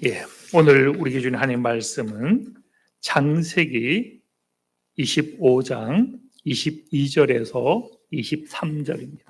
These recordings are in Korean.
예, 오늘 우리 기준의 하나님 말씀은 창세기 25장 22절에서 23절입니다.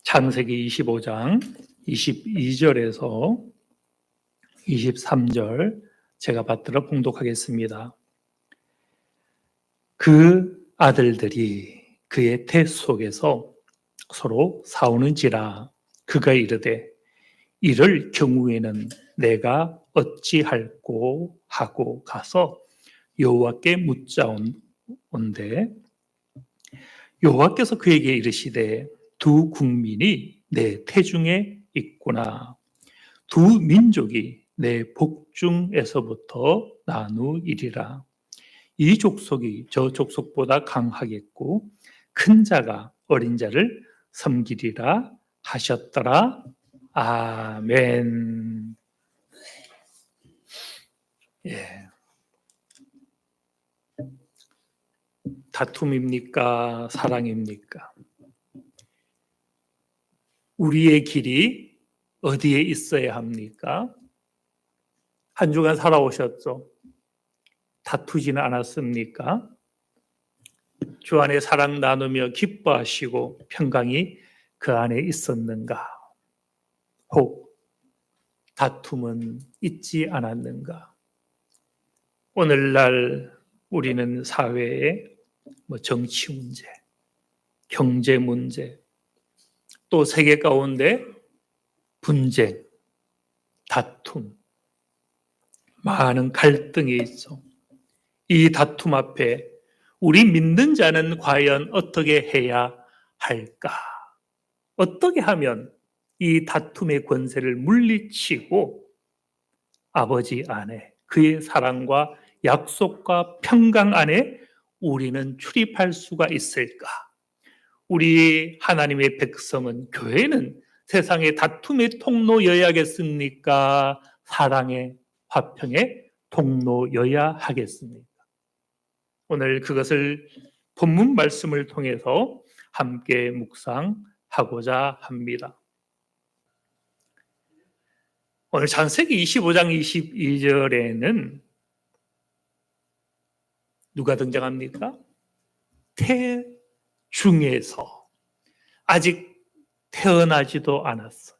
창세기 25장 22절에서 23절 제가 받들어 봉독하겠습니다. 그 아들들이 그의 태 속에서 서로 싸우는지라 그가 이르되 이럴 경우에는 내가 어찌할꼬 하고 가서 여호와께 묻자온데 여호와께서 그에게 이르시되 두 국민이 내 태중에 있구나. 두 민족이 내 복중에서부터 나누이리라. 이 족속이 저 족속보다 강하겠고 큰 자가 어린 자를 섬기리라 하셨더라. 아멘. 예. 다툼입니까? 사랑입니까? 우리의 길이 어디에 있어야 합니까? 한 주간 살아오셨죠? 다투지는 않았습니까? 주 안에 사랑 나누며 기뻐하시고 평강이 그 안에 있었는가? 혹 다툼은 있지 않았는가? 오늘날 우리는 사회에 정치 문제, 경제 문제, 또 세계 가운데 분쟁, 다툼, 많은 갈등이 있어. 이 다툼 앞에 우리 믿는 자는 과연 어떻게 해야 할까? 어떻게 하면 이 다툼의 권세를 물리치고 아버지 안에 그의 사랑과 약속과 평강 안에 우리는 출입할 수가 있을까? 우리 하나님의 백성은, 교회는 세상의 다툼의 통로여야겠습니까? 사랑의 화평의 통로여야 하겠습니까? 오늘 그것을 본문 말씀을 통해서 함께 묵상하고자 합니다. 오늘 창세기 25장 22절에는 누가 등장합니까? 태중에서, 아직 태어나지도 않았어요.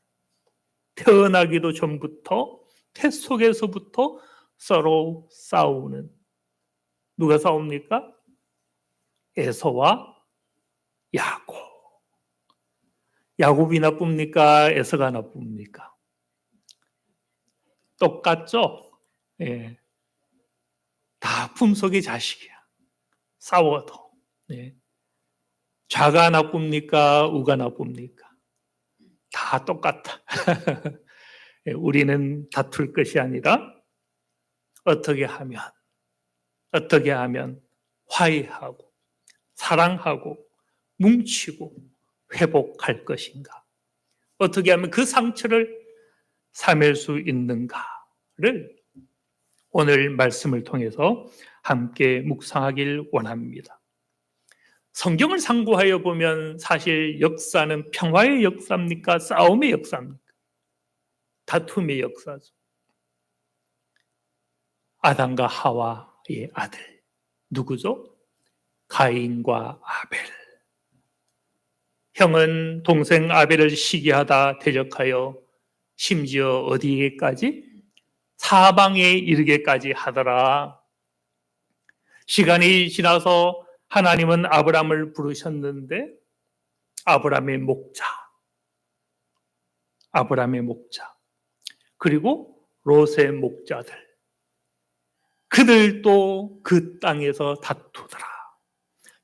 태어나기도 전부터 태 속에서부터 서로 싸우는, 누가 싸웁니까? 에서와 야곱. 야곱이 나쁩니까? 에서가 나쁩니까? 똑같죠? 예. 다 품속의 자식이야. 싸워도. 예. 좌가 나쁩니까? 우가 나쁩니까? 다 똑같다. 예, 우리는 다툴 것이 아니라 어떻게 하면 화해하고 사랑하고 뭉치고 회복할 것인가? 어떻게 하면 그 상처를 삼을 수 있는가를 오늘 말씀을 통해서 함께 묵상하길 원합니다. 성경을 상고하여 보면 사실 역사는 평화의 역사입니까? 싸움의 역사입니까? 다툼의 역사죠. 아담과 하와의 아들 누구죠? 가인과 아벨. 형은 동생 아벨을 시기하다 대적하여 심지어 어디에까지? 사방에 이르게까지 하더라. 시간이 지나서 하나님은 아브람을 부르셨는데 아브람의 목자 그리고 롯의 목자들, 그들도 그 땅에서 다투더라.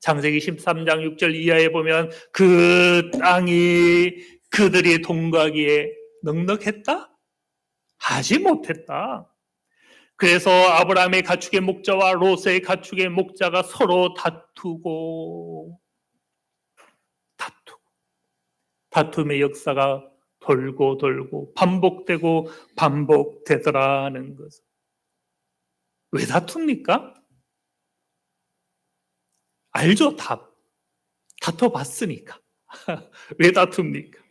창세기 13장 6절 이하에 보면 그 땅이 그들이 동거하기에 넉넉했다? 가지 못했다. 그래서 아브라함의 가축의 목자와 롯의 가축의 목자가 서로 다툼의 역사가 돌고 돌고 반복되고 반복되더라는 것을. 왜 다툽니까? 알죠, 답. 다퉈봤으니까. 왜 다툽니까?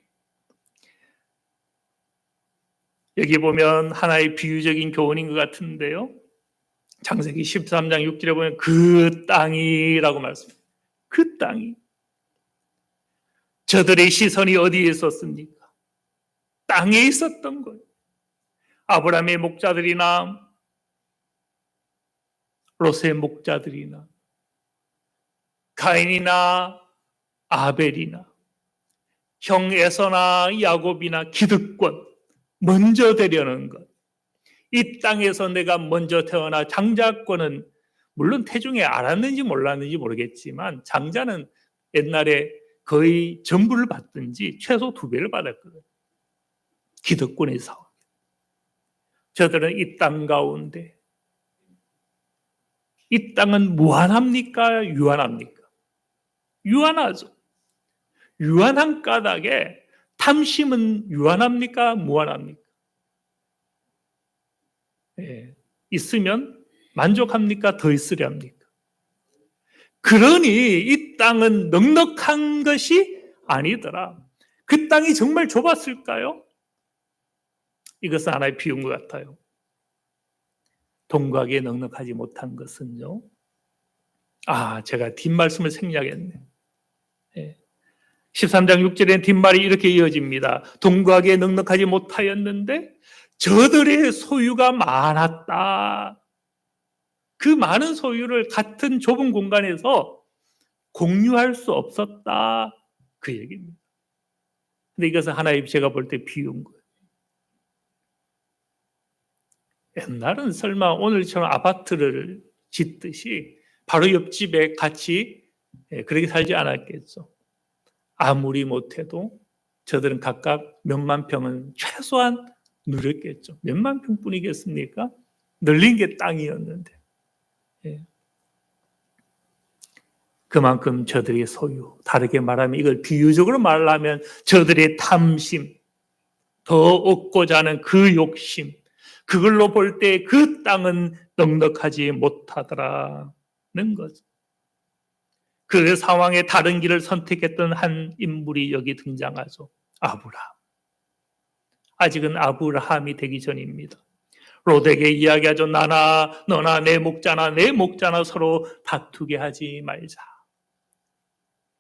여기 보면 하나의 비유적인 교훈인 것 같은데요. 창세기 13장 6절에 보면 그 땅이라고 말씀합니다. 그 땅이. 저들의 시선이 어디에 있었습니까? 땅에 있었던 거예요. 아브라함의 목자들이나 롯의 목자들이나 가인이나 아벨이나 형 에서나 야곱이나 기득권 먼저 되려는 것. 이 땅에서 내가 먼저 태어나 장자권은 물론 태중에 알았는지 몰랐는지 모르겠지만 장자는 옛날에 거의 전부를 받든지 최소 2배를 받았거든요. 기득권의 상황. 저들은 이 땅 가운데 이 땅은 무한합니까? 유한합니까? 유한하죠. 유한한 까닭에 탐심은 유한합니까? 무한합니까? 예, 있으면 만족합니까? 더 있으려 합니까? 그러니 이 땅은 넉넉한 것이 아니더라. 그 땅이 정말 좁았을까요? 이것은 하나의 비유인 것 같아요. 동각에 넉넉하지 못한 것은요. 제가 뒷말씀을 생략했네. 13장 6절에는 뒷말이 이렇게 이어집니다. 동각에 넉넉하지 못하였는데 저들의 소유가 많았다. 그 많은 소유를 같은 좁은 공간에서 공유할 수 없었다. 그 얘기입니다. 근데 이것은 하나의 제가 볼 때 비유인 거예요. 옛날은 설마 오늘처럼 아파트를 짓듯이 바로 옆집에 같이 그렇게 살지 않았겠죠. 아무리 못해도 저들은 각각 몇만 평은 최소한 누렸겠죠. 몇만 평뿐이겠습니까? 늘린 게 땅이었는데. 그만큼 저들의 소유, 다르게 말하면 이걸 비유적으로 말하면 저들의 탐심, 더 얻고자 하는 그 욕심, 그걸로 볼 때 그 땅은 넉넉하지 못하더라는 거죠. 그 상황에 다른 길을 선택했던 한 인물이 여기 등장하죠. 아브라함. 아직은 아브라함이 되기 전입니다. 롯에게 이야기하죠. 너나 내 목자나 서로 다투게 하지 말자.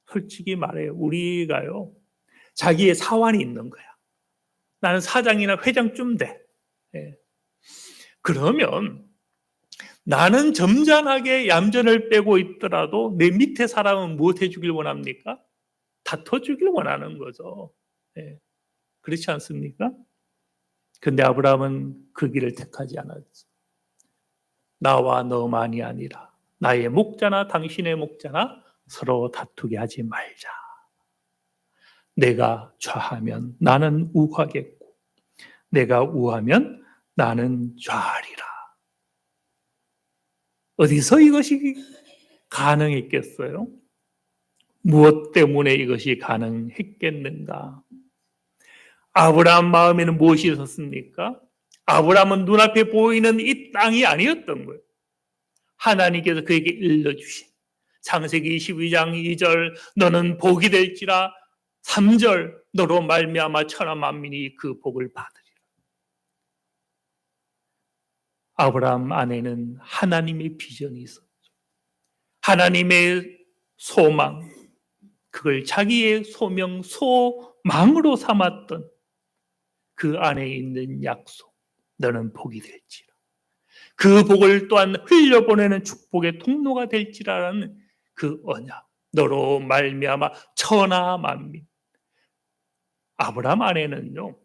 솔직히 말해요. 우리가요. 자기의 사환이 있는 거야. 나는 사장이나 회장쯤 돼. 그러면 나는 점잖하게 얌전을 빼고 있더라도 내 밑에 사람은 무엇 해주길 원합니까? 다퉈주길 원하는 거죠. 그렇지 않습니까? 근데 아브라함은 그 길을 택하지 않았죠. 나와 너만이 아니라 나의 목자나 당신의 목자나 서로 다투게 하지 말자. 내가 좌하면 나는 우하겠고 내가 우하면 나는 좌하리라. 어디서 이것이 가능했겠어요? 무엇 때문에 이것이 가능했겠는가? 아브라함 마음에는 무엇이 있었습니까? 아브라함은 눈앞에 보이는 이 땅이 아니었던 거예요. 하나님께서 그에게 일러주신 창세기 22장 2절 너는 복이 될지라 3절 너로 말미암아 천하 만민이 그 복을 받으리라. 아브라함 안에는 하나님의 비전이 있었죠. 하나님의 소망, 그걸 자기의 소명, 소망으로 삼았던 그 안에 있는 약속, 너는 복이 될지라. 그 복을 또한 흘려보내는 축복의 통로가 될지라는 그 언약, 너로 말미암아 천하 만민. 아브라함 안에는요,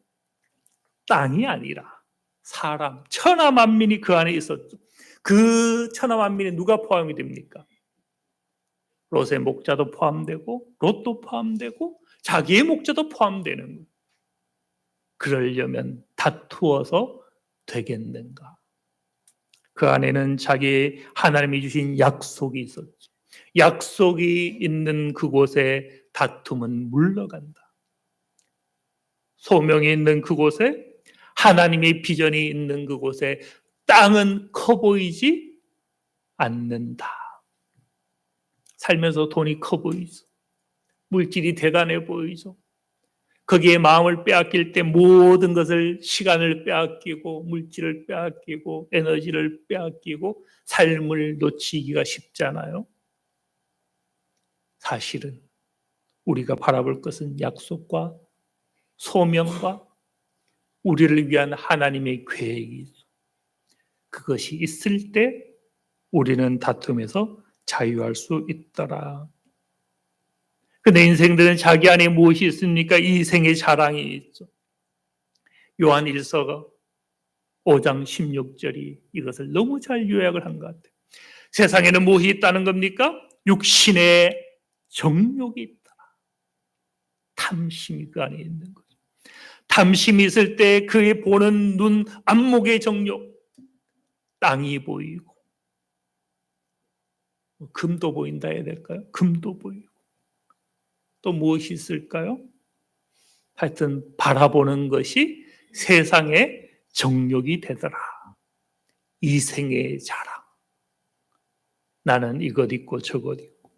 땅이 아니라 사람, 천하 만민이 그 안에 있었죠. 그 천하 만민에 누가 포함이 됩니까? 롯의 목자도 포함되고 롯도 포함되고 자기의 목자도 포함되는 거예요. 그러려면 다투어서 되겠는가? 그 안에는 자기 하나님이 주신 약속이 있었죠. 약속이 있는 그곳에 다툼은 물러간다. 소명이 있는 그곳에, 하나님의 비전이 있는 그곳에 땅은 커 보이지 않는다. 살면서 돈이 커 보이죠. 물질이 대단해 보이죠. 거기에 마음을 빼앗길 때 모든 것을, 시간을 빼앗기고 물질을 빼앗기고 에너지를 빼앗기고 삶을 놓치기가 쉽잖아요. 사실은 우리가 바라볼 것은 약속과 소명과 우리를 위한 하나님의 계획이죠. 그것이 있을 때 우리는 다툼에서 자유할 수 있더라. 내 인생들은 자기 안에 무엇이 있습니까? 이 생의 자랑이 있죠. 요한 1서 5장 16절이 이것을 너무 잘 요약을 한 것 같아요. 세상에는 무엇이 있다는 겁니까? 육신의 정욕이 있다. 탐심이 그 안에 있는 거죠. 탐심이 있을 때 그의 보는 눈, 안목의 정욕, 땅이 보이고, 금도 보인다 해야 될까요? 금도 보이고. 또 무엇이 있을까요? 하여튼 바라보는 것이 세상의 정욕이 되더라. 이생의 자랑. 나는 이것 있고 저것 있고.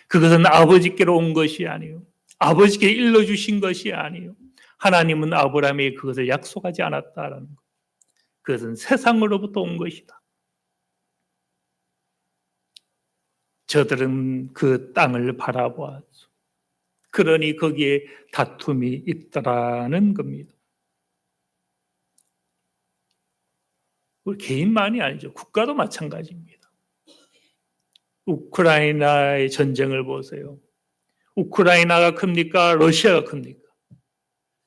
그것은 아버지께로 온 것이 아니요. 아버지께 일러주신 것이 아니요. 하나님은 아브라함에게 그것을 약속하지 않았다라는 것. 그것은 세상으로부터 온 것이다. 저들은 그 땅을 바라보았죠. 그러니 거기에 다툼이 있더라는 겁니다. 우리 개인만이 아니죠. 국가도 마찬가지입니다. 우크라이나의 전쟁을 보세요. 우크라이나가 큽니까? 러시아가 큽니까?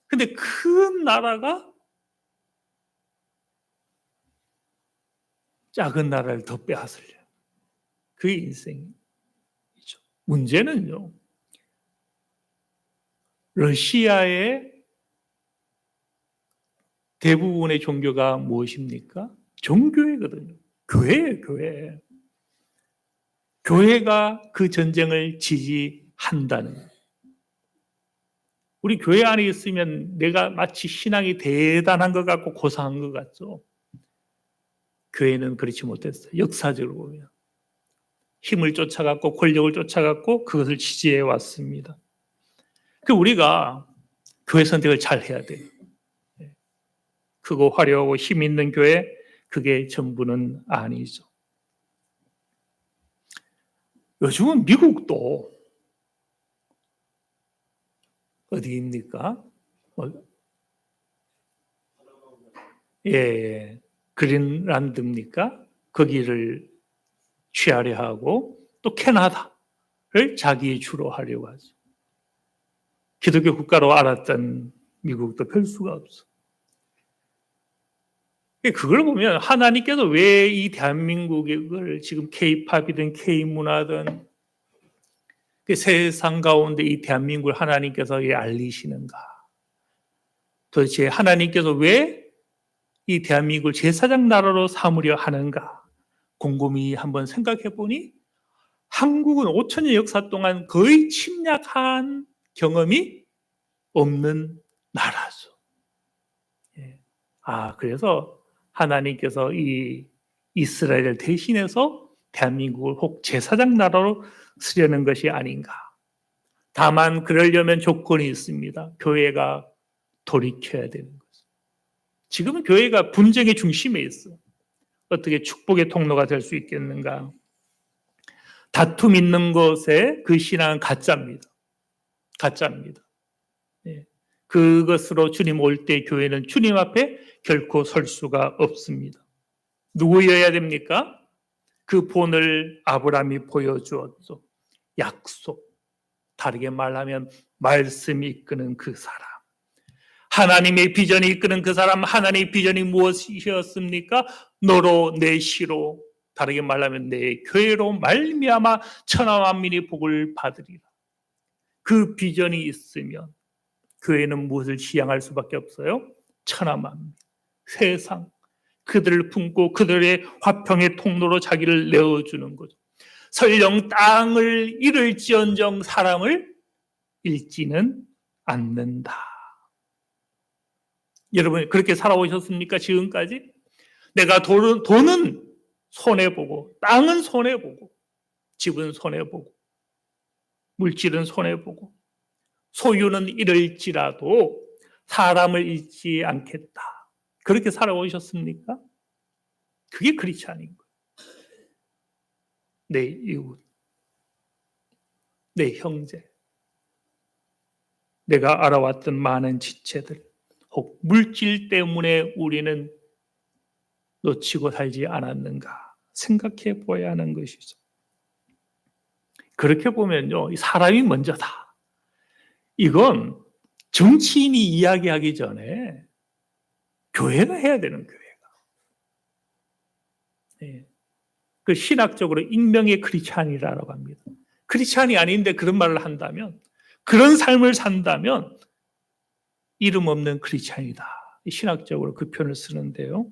근데 큰 나라가 작은 나라를 더 빼앗으려. 그게 인생이죠. 문제는요, 러시아의 대부분의 종교가 무엇입니까? 종교회거든요. 교회예요, 교회. 교회가 그 전쟁을 지지한다는 거예요. 우리 교회 안에 있으면 내가 마치 신앙이 대단한 것 같고 고상한 것 같죠. 교회는 그렇지 못했어요. 역사적으로 보면. 힘을 쫓아갔고 권력을 쫓아갔고 그것을 지지해 왔습니다. 그 우리가 교회 선택을 잘 해야 돼요. 크고 화려하고 힘 있는 교회, 그게 전부는 아니죠. 요즘은 미국도 어디입니까? 예, 그린란드입니까? 거기를 취하려 하고 또 캐나다를 자기 주로 하려고 하죠. 기독교 국가로 알았던 미국도 별 수가 없어. 그걸 보면 하나님께서 왜 이 대한민국을 지금 K-팝이든 K-문화든 세상 가운데 이 대한민국을 하나님께서 알리시는가? 도대체 하나님께서 왜 이 대한민국을 제사장 나라로 삼으려 하는가? 곰곰이 한번 생각해 보니 한국은 5천년 역사 동안 거의 침략한 경험이 없는 나라죠. 그래서 하나님께서 이 이스라엘을 대신해서 대한민국을 혹 제사장 나라로 쓰려는 것이 아닌가. 다만 그러려면 조건이 있습니다. 교회가 돌이켜야 되는 거죠. 지금은 교회가 분쟁의 중심에 있어. 어떻게 축복의 통로가 될 수 있겠는가. 다툼 있는 것에 그 신앙은 가짜입니다. 가짜입니다. 그것으로 주님 올 때 교회는 주님 앞에 결코 설 수가 없습니다. 누구여야 됩니까? 그 본을 아브라함이 보여주었죠. 약속. 다르게 말하면 말씀이 이끄는 그 사람. 하나님의 비전이 이끄는 그 사람. 하나님의 비전이 무엇이었습니까? 너로 내 시로, 다르게 말하면 내 교회로 말미암아 천하 만민이 복을 받으리라. 그 비전이 있으면 교회는 무엇을 지향할 수밖에 없어요? 천하 만민, 세상, 그들을 품고 그들의 화평의 통로로 자기를 내어주는 거죠. 설령 땅을 잃을지언정 사람을 잃지는 않는다. 여러분 그렇게 살아오셨습니까? 지금까지? 내가 돈은 손해보고, 땅은 손해보고, 집은 손해보고, 물질은 손해보고, 소유는 잃을지라도 사람을 잃지 않겠다. 그렇게 살아오셨습니까? 그게 크리스찬인 거예요. 내 이웃, 내 형제, 내가 알아왔던 많은 지체들, 혹 물질 때문에 우리는 놓치고 살지 않았는가 생각해 보아야 하는 것이죠. 그렇게 보면요, 사람이 먼저다. 이건 정치인이 이야기하기 전에 교회가 해야 되는 교회가. 네. 그 신학적으로 익명의 크리스찬이라고 합니다. 크리스찬이 아닌데 그런 말을 한다면, 그런 삶을 산다면 이름 없는 크리스찬이다. 신학적으로 그 표현을 쓰는데요.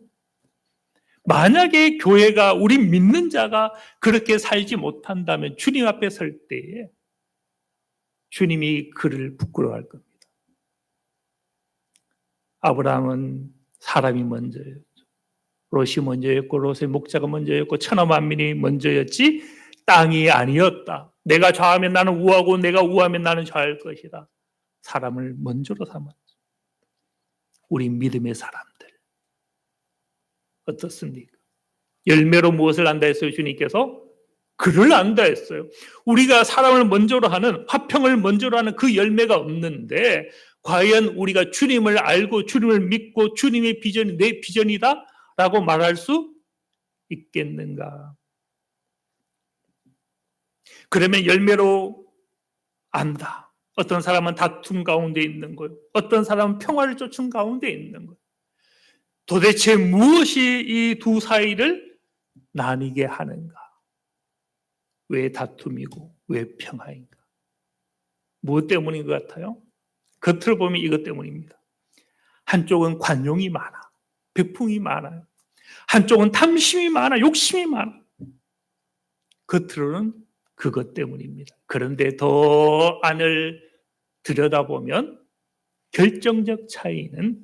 만약에 교회가, 우리 믿는 자가 그렇게 살지 못한다면 주님 앞에 설 때에 주님이 그를 부끄러워할 겁니다. 아브라함은 사람이 먼저였죠. 롯이 먼저였고 롯의 목자가 먼저였고 천하 만민이 먼저였지 땅이 아니었다. 내가 좌하면 나는 우하고 내가 우하면 나는 좌할 것이다. 사람을 먼저로 삼았죠. 우리 믿음의 사람들 어떻습니까? 열매로 무엇을 안다 했어요? 주님께서 그를 안다 했어요. 우리가 사람을 먼저로 하는, 화평을 먼저로 하는 그 열매가 없는데 과연 우리가 주님을 알고 주님을 믿고 주님의 비전이 내 비전이다 라고 말할 수 있겠는가? 그러면 열매로 안다. 어떤 사람은 다툼 가운데 있는 거예요. 어떤 사람은 평화를 쫓은 가운데 있는 거예요. 도대체 무엇이 이 두 사이를 나뉘게 하는가? 왜 다툼이고 왜 평화인가? 무엇 때문인 것 같아요? 겉으로 보면 이것 때문입니다. 한쪽은 관용이 많아, 백풍이 많아요. 한쪽은 탐심이 많아, 욕심이 많아. 겉으로는 그것 때문입니다. 그런데 더 안을 들여다보면 결정적 차이는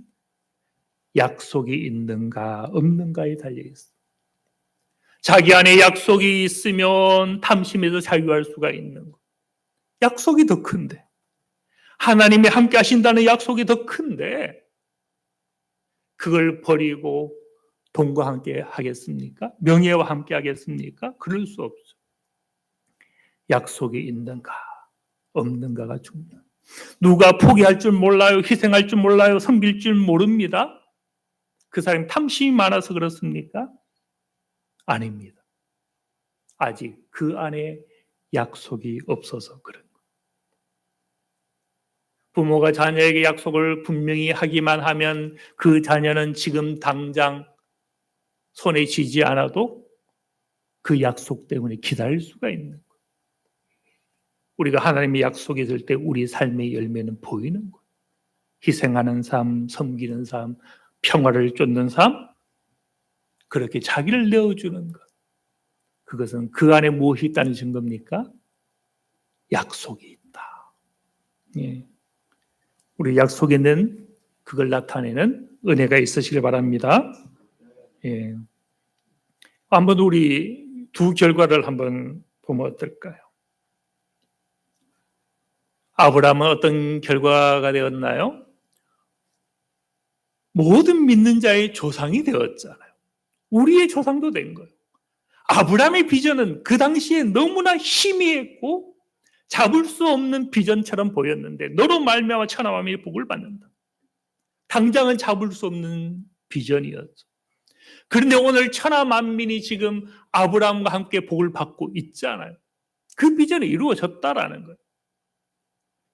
약속이 있는가 없는가에 달려있습니다. 자기 안에 약속이 있으면 탐심에서 자유할 수가 있는 것. 약속이 더 큰데, 하나님이 함께 하신다는 약속이 더 큰데 그걸 버리고 돈과 함께 하겠습니까? 명예와 함께 하겠습니까? 그럴 수 없죠. 약속이 있는가 없는가가 중요해요. 누가 포기할 줄 몰라요, 희생할 줄 몰라요, 섬길 줄 모릅니다. 그 사람이 탐심이 많아서 그렇습니까? 아닙니다. 아직 그 안에 약속이 없어서 그런 거예요. 부모가 자녀에게 약속을 분명히 하기만 하면 그 자녀는 지금 당장 손에 쥐지 않아도 그 약속 때문에 기다릴 수가 있는 거예요. 우리가 하나님의 약속이 있을 때 우리 삶의 열매는 보이는 거예요. 희생하는 삶, 섬기는 삶, 평화를 쫓는 삶, 그렇게 자기를 내어주는 것. 그것은 그 안에 무엇이 있다는 증거입니까? 약속이 있다. 예. 우리 약속에 있는 그걸 나타내는 은혜가 있으시길 바랍니다. 예. 한번 우리 두 결과를 한번 보면 어떨까요? 아브라함은 어떤 결과가 되었나요? 모든 믿는 자의 조상이 되었잖아요. 우리의 조상도 된 거예요. 아브라함의 비전은 그 당시에 너무나 희미했고 잡을 수 없는 비전처럼 보였는데 너로 말미암아 천하 만민이 복을 받는다. 당장은 잡을 수 없는 비전이었죠. 그런데 오늘 천하 만민이 지금 아브라함과 함께 복을 받고 있잖아요. 그 비전이 이루어졌다라는 거예요.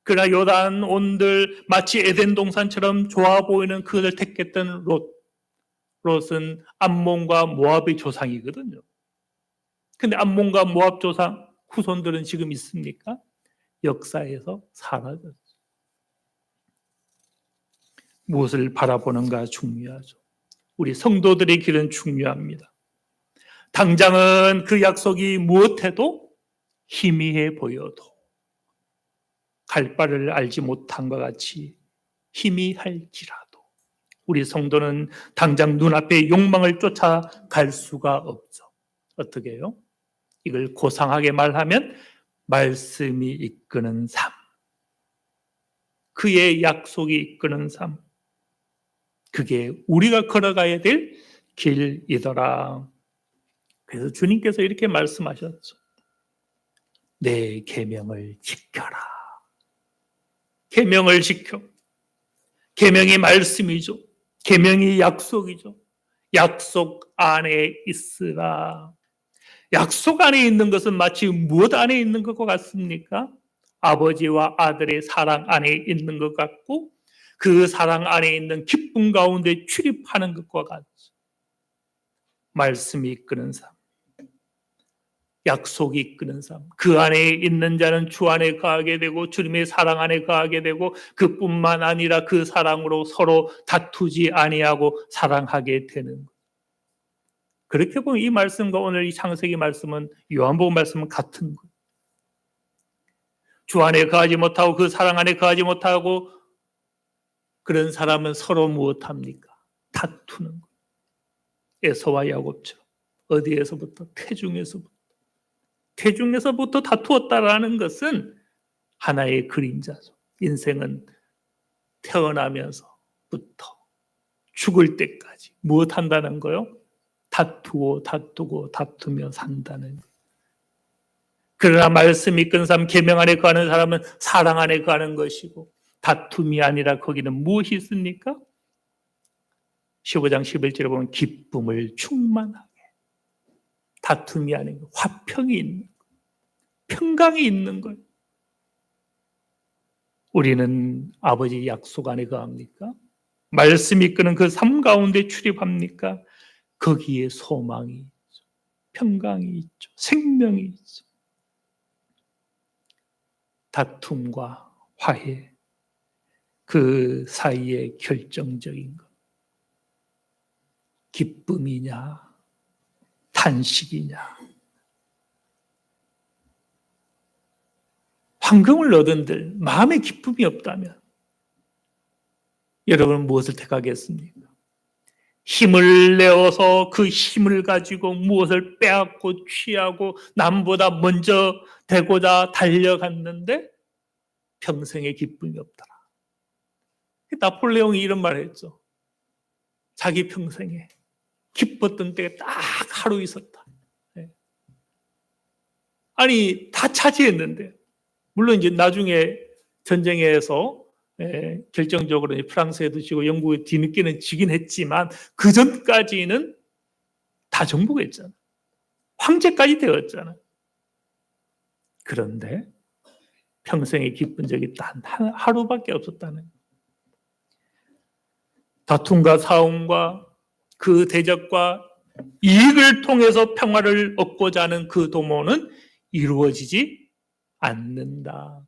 그러나 요단 온들 마치 에덴 동산처럼 좋아 보이는 그것을 택했던 롯은 암몬과 모압의 조상이거든요. 근데 암몬과 모압 조상 후손들은 지금 있습니까? 역사에서 사라졌죠. 무엇을 바라보는가 중요하죠. 우리 성도들의 길은 중요합니다. 당장은 그 약속이 무엇해도 희미해 보여도 갈 바를 알지 못한 것 같이 희미할지라도 우리 성도는 당장 눈앞의 욕망을 쫓아갈 수가 없죠. 어떻게 해요? 이걸 고상하게 말하면 말씀이 이끄는 삶, 그의 약속이 이끄는 삶, 그게 우리가 걸어가야 될 길이더라. 그래서 주님께서 이렇게 말씀하셨죠. 내 계명을 지켜라. 계명을 지켜. 계명이 말씀이죠. 계명이 약속이죠. 약속 안에 있으라. 약속 안에 있는 것은 마치 무엇 안에 있는 것과 같습니까? 아버지와 아들의 사랑 안에 있는 것 같고 그 사랑 안에 있는 기쁨 가운데 출입하는 것과 같죠. 말씀이 이끄는 삶, 약속이 이끄는 삶. 그 안에 있는 자는 주 안에 거하게 되고 주님의 사랑 안에 거하게 되고 그뿐만 아니라 그 사랑으로 서로 다투지 아니하고 사랑하게 되는 것. 그렇게 보면 이 말씀과 오늘 이 창세기 말씀은 요한복음 말씀은 같은 것. 주 안에 거하지 못하고 그 사랑 안에 거하지 못하고 그런 사람은 서로 무엇합니까? 다투는 것. 에서와 야곱처럼 어디에서부터? 태중에서부터 다투었다라는 것은 하나의 그림자죠. 인생은 태어나면서부터 죽을 때까지 무엇 한다는 거요? 다투며 산다는 거예요. 그러나 말씀 이끄는 사람, 계명 안에 거하는 사람은 사랑 안에 거하는 것이고 다툼이 아니라 거기는 무엇이 있습니까? 15장 11절에 보면 기쁨을 충만하게, 다툼이 아니고 화평이 있는 거예요. 평강이 있는 거예요. 우리는 아버지 약속 안에 거합니까? 말씀이 이끄는 그 삶 가운데 출입합니까? 거기에 소망이 있죠. 평강이 있죠. 생명이 있죠. 다툼과 화해, 그 사이에 결정적인 것. 기쁨이냐, 탄식이냐. 황금을 얻은들 마음에 기쁨이 없다면 여러분은 무엇을 택하겠습니까? 힘을 내어서 그 힘을 가지고 무엇을 빼앗고 취하고 남보다 먼저 되고자 달려갔는데 평생에 기쁨이 없더라. 나폴레옹이 이런 말을 했죠. 자기 평생에 기뻤던 때가 딱 하루 있었다. 아니 다 차지했는데 물론 이제 나중에 전쟁에서 결정적으로 프랑스에도 지고 영국에 뒤늦게는 지긴 했지만 그 전까지는 다 정복했잖아. 황제까지 되었잖아. 그런데 평생에 기쁜 적이 단 하루밖에 없었다는. 다툼과 싸움과 그 대적과 이익을 통해서 평화를 얻고자 하는 그 도모는 이루어지지 않는다.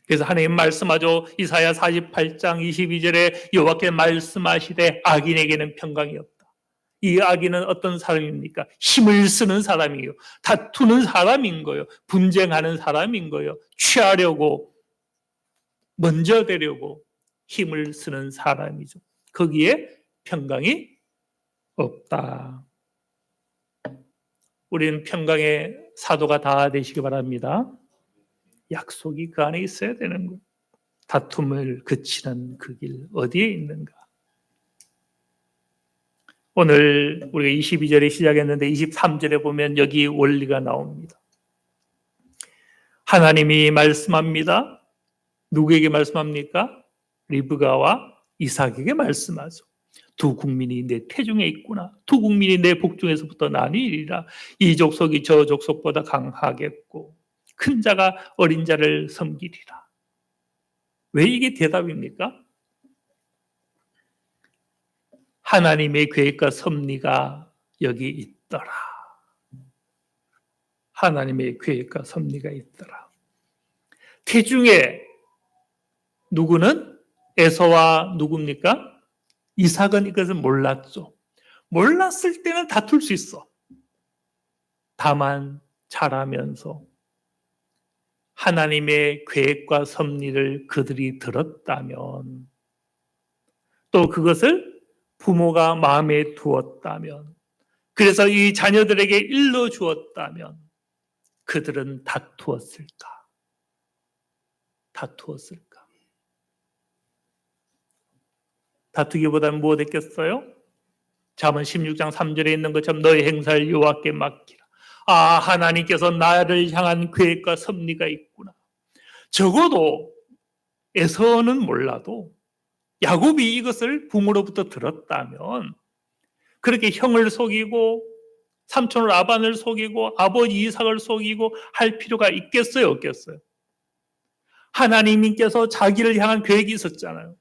그래서 하나님 말씀하죠. 이사야 48장 22절에 여호와께 말씀하시되 악인에게는 평강이 없다. 이 악인은 어떤 사람입니까? 힘을 쓰는 사람이에요. 다투는 사람인 거예요. 분쟁하는 사람인 거예요. 취하려고 먼저 되려고 힘을 쓰는 사람이죠. 거기에 평강이 없다. 우리는 평강의 사도가 다 되시기 바랍니다. 약속이 그 안에 있어야 되는 것. 다툼을 그치는 그 길 어디에 있는가? 오늘 우리가 22절에 시작했는데 23절에 보면 여기 원리가 나옵니다. 하나님이 말씀합니다. 누구에게 말씀합니까? 리브가와 이삭에게 말씀하죠. 두 국민이 내 태중에 있구나. 두 국민이 내 복중에서부터 나뉘리라. 이 족속이 저 족속보다 강하겠고 큰 자가 어린 자를 섬기리라. 왜 이게 대답입니까? 하나님의 계획과 섭리가 여기 있더라. 하나님의 계획과 섭리가 있더라. 태중에 누구는 에서와 누굽니까? 이삭은 이것을 몰랐죠. 몰랐을 때는 다툴 수 있어. 다만 자라면서 하나님의 계획과 섭리를 그들이 들었다면, 또 그것을 부모가 마음에 두었다면, 그래서 이 자녀들에게 일러주었다면 그들은 다투었을까? 다투었을까? 다투기보다는 무엇 했겠어요? 잠언 16장 3절에 있는 것처럼 너의 행사를 여호와께 맡기라. 아, 하나님께서 나를 향한 계획과 섭리가 있구나. 적어도 에서는 몰라도 야곱이 이것을 부모로부터 들었다면 그렇게 형을 속이고 삼촌 라반을 속이고 아버지 이삭을 속이고 할 필요가 있겠어요, 없겠어요? 하나님께서 자기를 향한 계획이 있었잖아요.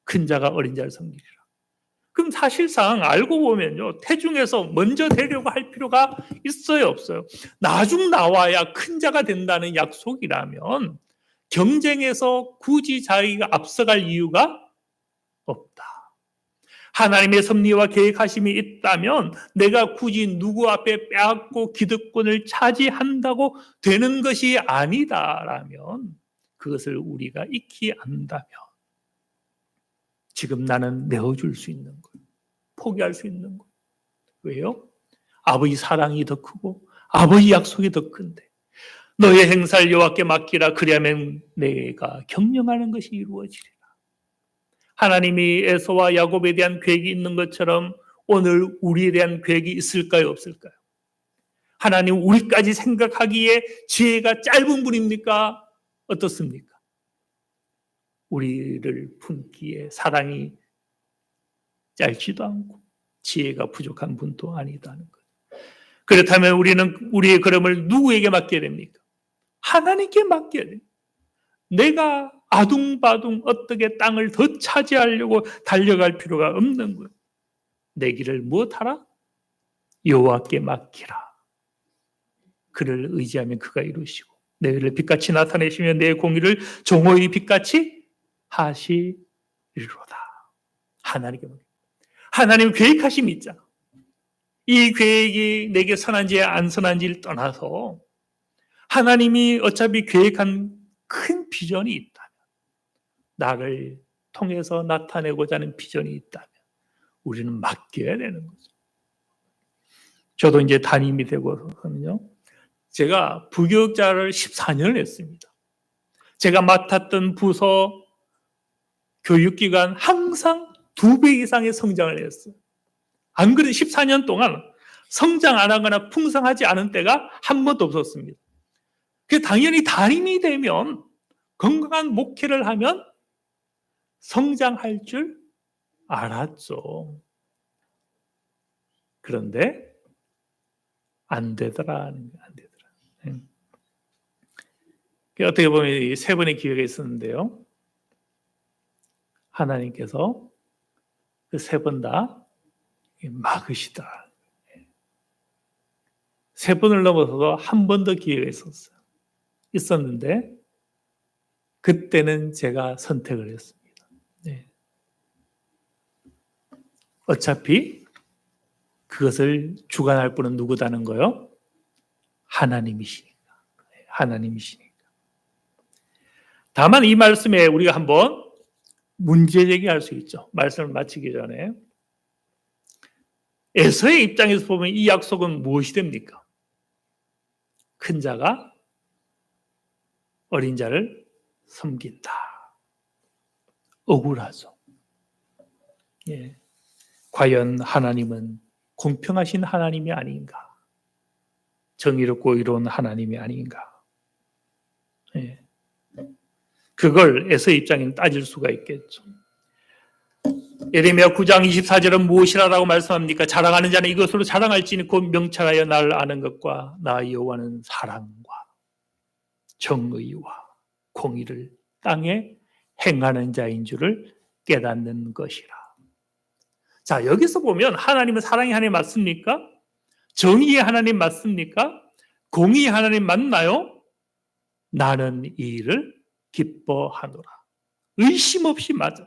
큰 자가 어린 자를 섬기리라. 그럼 사실상 알고 보면요, 태중에서 먼저 되려고 할 필요가 있어요, 없어요? 나중 나와야 큰 자가 된다는 약속이라면 경쟁에서 굳이 자기가 앞서갈 이유가 없다. 하나님의 섭리와 계획하심이 있다면 내가 굳이 누구 앞에 빼앗고 기득권을 차지한다고 되는 것이 아니다라면, 그것을 우리가 익히 안다면 지금 나는 내어줄 수 있는 거예요. 포기할 수 있는 거예요. 왜요? 아버지 사랑이 더 크고 아버지 약속이 더 큰데 너의 행사를 여호와께 맡기라. 그리하면 내가 경영하는 것이 이루어지리라. 하나님이 에서와 야곱에 대한 계획이 있는 것처럼 오늘 우리에 대한 계획이 있을까요, 없을까요? 하나님 우리까지 생각하기에 지혜가 짧은 분입니까? 어떻습니까? 우리를 품기에 사랑이 짧지도 않고 지혜가 부족한 분도 아니다는 것. 그렇다면 우리는 우리의 걸음을 누구에게 맡겨야 됩니까? 하나님께 맡겨야 됩니다. 내가 아둥바둥 어떻게 땅을 더 차지하려고 달려갈 필요가 없는 거예요. 내 길을 무엇하라? 여호와께 맡기라. 그를 의지하면 그가 이루시고 내 일을 빛같이 나타내시면 내 공의를 종호의 빛같이 하시리로다. 하나님께 맡깁니다. 하나님 계획하심이 있잖아. 이 계획이 내게 선한지 안 선한지를 떠나서 하나님이 어차피 계획한 큰 비전이 있다면, 나를 통해서 나타내고자 하는 비전이 있다면 우리는 맡겨야 되는 거죠. 저도 이제 담임이 되고서는요, 제가 부교육자를 14년을 했습니다. 제가 맡았던 부서 교육기관 항상 2배 이상의 성장을 했어요. 안 그래도 14년 동안 성장 안 하거나 풍성하지 않은 때가 한 번도 없었습니다. 당연히 담임이 되면, 건강한 목회를 하면 성장할 줄 알았죠. 그런데 안 되더라. 안 되더라. 어떻게 보면 세 번의 기회가 있었는데요, 하나님께서 그 세 번 다 막으시더라. 세 번을 넘어서도 한 번 더 기회가 있었는데 그때는 제가 선택을 했습니다. 네. 어차피 그것을 주관할 분은 누구다는 거요? 하나님이시니까. 하나님이시니까. 다만 이 말씀에 우리가 한번 문제 제기할 수 있죠. 말씀을 마치기 전에. 에서의 입장에서 보면 이 약속은 무엇이 됩니까? 큰 자가 어린 자를 섬긴다. 억울하죠. 예. 과연 하나님은 공평하신 하나님이 아닌가? 정의롭고 의로운 하나님이 아닌가? 예. 그걸 에서의 입장에는 따질 수가 있겠죠. 예레미야 9장 24절은 무엇이라고 말씀합니까? 자랑하는 자는 이것으로 자랑할지니 곧 명철하여 나를 아는 것과 나 여호와는 사랑과 정의와 공의를 땅에 행하는 자인 줄을 깨닫는 것이라. 자, 여기서 보면 하나님은 사랑의 하나님 맞습니까? 정의의 하나님 맞습니까? 공의의 하나님 맞나요? 나는 이 일을 기뻐하노라. 의심 없이 맞아.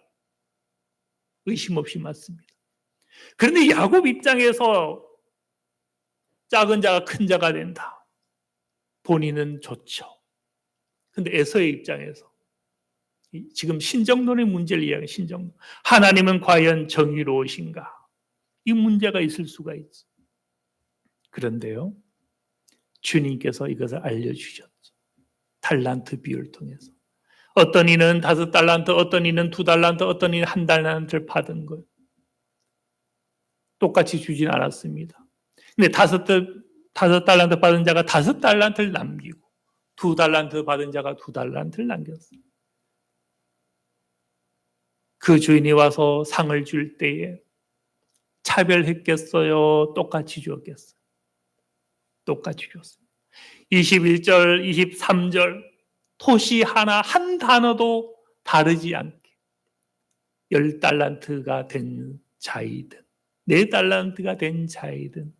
의심 없이 맞습니다. 그런데 야곱 입장에서 작은 자가 큰 자가 된다. 본인은 좋죠. 그런데 에서의 입장에서 지금 신정론의 문제를 이야기해요. 신정론. 하나님은 과연 정의로우신가? 이 문제가 있을 수가 있죠. 그런데요, 주님께서 이것을 알려주셨죠. 달란트 비유를 통해서. 어떤 이는 5달란트, 어떤 이는 2달란트, 어떤 이는 1달란트를 받은 거예요. 똑같이 주진 않았습니다. 근데 5달란트 받은 자가 5달란트를 남기고 2달란트 받은 자가 2달란트를 남겼어요. 그 주인이 와서 상을 줄 때에 차별했겠어요? 똑같이 주었겠어요? 똑같이 줬어요. 21절, 23절 토시 하나 한 단어도 다르지 않게 10달란트가 된 자이든 4달란트가 된 자이든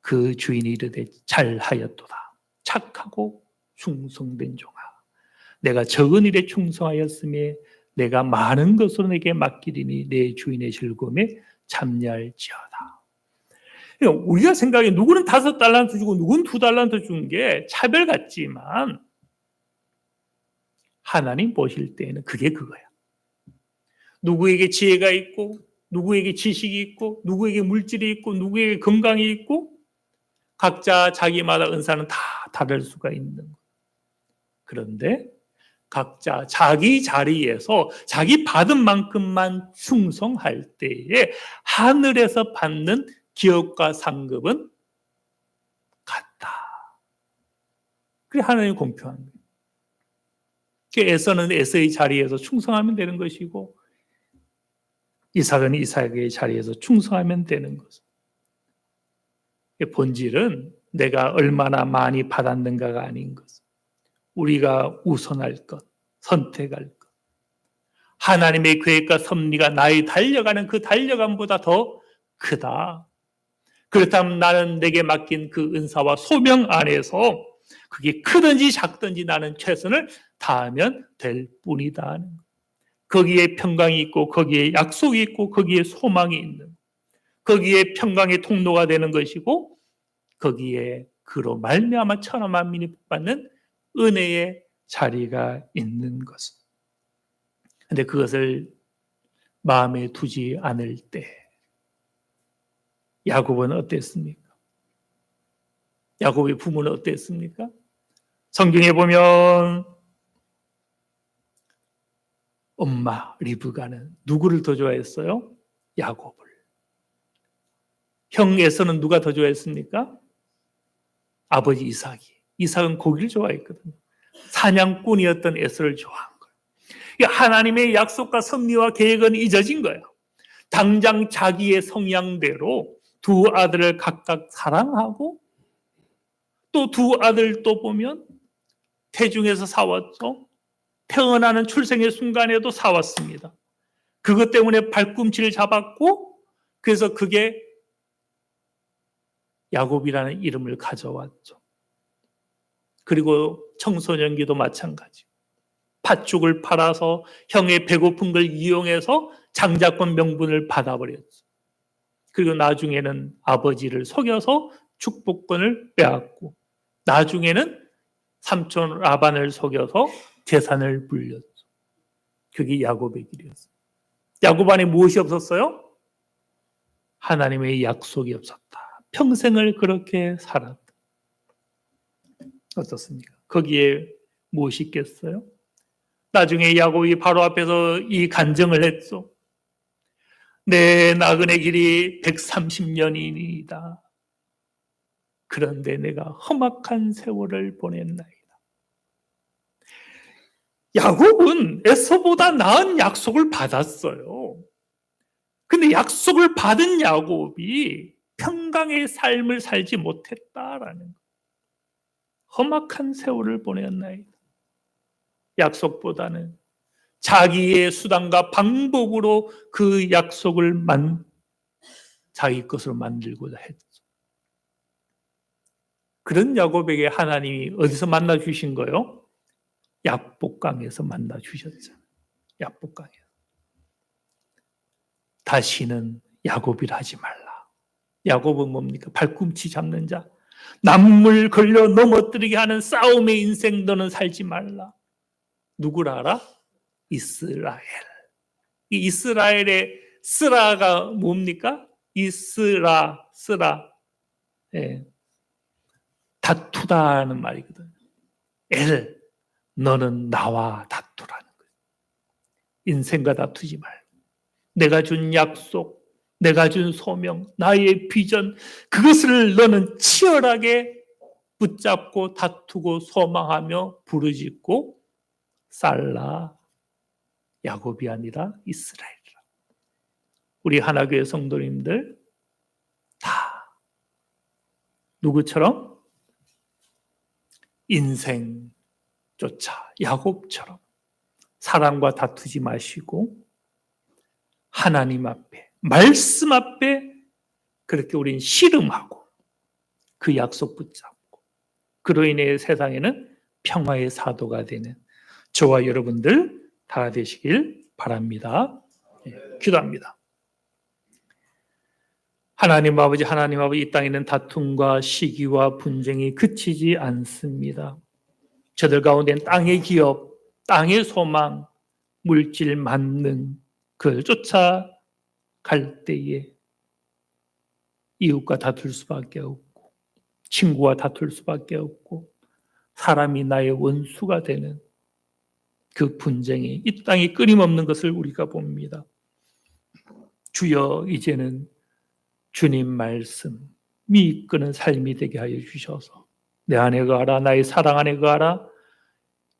그 주인이 이르되 잘하였도다. 착하고 충성된 종아. 내가 적은 일에 충성하였으며 내가 많은 것으로 내게 맡기리니 내 주인의 즐거움에 참여할지어다. 우리가 생각해 누구는 5달란트 주고 누구는 2달란트 준 게 차별 같지만 하나님 보실 때에는 그게 그거야. 누구에게 지혜가 있고 누구에게 지식이 있고 누구에게 물질이 있고 누구에게 건강이 있고 각자 자기마다 은사는 다 다를 수가 있는 거예요. 그런데 각자 자기 자리에서 자기 받은 만큼만 충성할 때에 하늘에서 받는 기업과 상급은 같다. 그게 하나님의 공평한 거예요. 에서는 에서의 자리에서 충성하면 되는 것이고 이삭은 이삭의 자리에서 충성하면 되는 것이죠. 본질은 내가 얼마나 많이 받았는가가 아닌 것. 우리가 우선할 것, 선택할 것. 하나님의 계획과 섭리가 나의 달려가는 그 달려감보다 더 크다. 그렇다면 나는 내게 맡긴 그 은사와 소명 안에서 그게 크든지 작든지 나는 최선을 다하면 될 뿐이다. 거기에 평강이 있고 거기에 약속이 있고 거기에 소망이 있는 거기에 평강의 통로가 되는 것이고 거기에 그로 말미암아 천하 만민이 받는 은혜의 자리가 있는 것은. 그런데 그것을 마음에 두지 않을 때 야곱은 어땠습니까? 야곱의 부모는 어땠습니까? 성경에 보면 엄마 리브가는 누구를 더 좋아했어요? 야곱을. 형 에서는 누가 더 좋아했습니까? 아버지 이삭이. 이삭은 고기를 좋아했거든요. 사냥꾼이었던 에서를 좋아한 거예요. 하나님의 약속과 섭리와 계획은 잊어진 거예요. 당장 자기의 성향대로 두 아들을 각각 사랑하고 또 두 아들 또 보면 태중에서 싸웠죠. 태어나는 출생의 순간에도 싸웠습니다. 그것 때문에 발꿈치를 잡았고 그래서 그게 야곱이라는 이름을 가져왔죠. 그리고 청소년기도 마찬가지. 팥죽을 팔아서 형의 배고픈 걸 이용해서 장자권 명분을 받아버렸죠. 그리고 나중에는 아버지를 속여서 축복권을 빼앗고 나중에는 삼촌 라반을 속여서 재산을 불렸죠. 그게 야곱의 길이었어요. 야곱 안에 무엇이 없었어요? 하나님의 약속이 없었다. 평생을 그렇게 살았다. 어떻습니까? 거기에 무엇이 있겠어요? 나중에 야곱이 바로 앞에서 이 간증을 했죠. 내 나그네 길이 130년이니이다. 그런데 내가 험악한 세월을 보냈나이다. 야곱은 에서보다 나은 약속을 받았어요. 근데 약속을 받은 야곱이 평강의 삶을 살지 못했다라는 거예요. 험악한 세월을 보냈나이다. 약속보다는 자기의 수단과 방법으로 그 약속을 자기 것으로 만들고자 했죠. 그런 야곱에게 하나님이 어디서 만나 주신 거요? 약복강에서 만나 주셨잖아요. 약복강에서. 다시는 야곱이라 하지 말라. 야곱은 뭡니까? 발꿈치 잡는 자. 남물 걸려 넘어뜨리게 하는 싸움의 인생 너는 살지 말라. 누구라 알아? 이스라엘. 이 이스라엘의 스라가 뭡니까? 쓰라. 예. 다투다는 말이거든. 너는 나와 다투라는 거예요. 인생과 다투지 말고. 내가 준 약속, 내가 준 소명, 나의 비전, 그것을 너는 치열하게 붙잡고 다투고 소망하며 부르짖고 살라. 야곱이 아니라 이스라엘이라. 우리 하나교회 성도님들 다 누구처럼? 인생조차 야곱처럼 사랑과 다투지 마시고 하나님 앞에, 말씀 앞에 그렇게 우린 씨름하고 그 약속 붙잡고 그로 인해 세상에는 평화의 사도가 되는 저와 여러분들 다 되시길 바랍니다. 기도합니다. 하나님 아버지, 이 땅에는 다툼과 시기와 분쟁이 그치지 않습니다. 저들 가운데는 땅의 기업, 땅의 소망, 물질 만능, 그걸 쫓아갈 때에 이웃과 다툴 수밖에 없고 친구와 다툴 수밖에 없고 사람이 나의 원수가 되는 그 분쟁이 이 땅에 끊임없는 것을 우리가 봅니다. 주여, 이제는 주님 말씀이 이끄는 삶이 되게 하여 주셔서 내 안에 거하라, 나의 사랑 안에 거하라,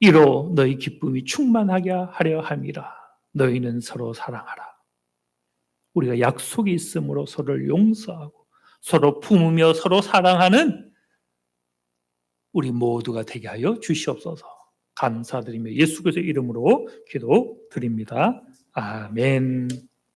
이로 너희 기쁨이 충만하게 하려 함이라. 너희는 서로 사랑하라. 우리가 약속이 있으므로 서로를 용서하고 서로 품으며 서로 사랑하는 우리 모두가 되게 하여 주시옵소서. 감사드리며 예수 그리스도의 이름으로 기도드립니다. 아멘.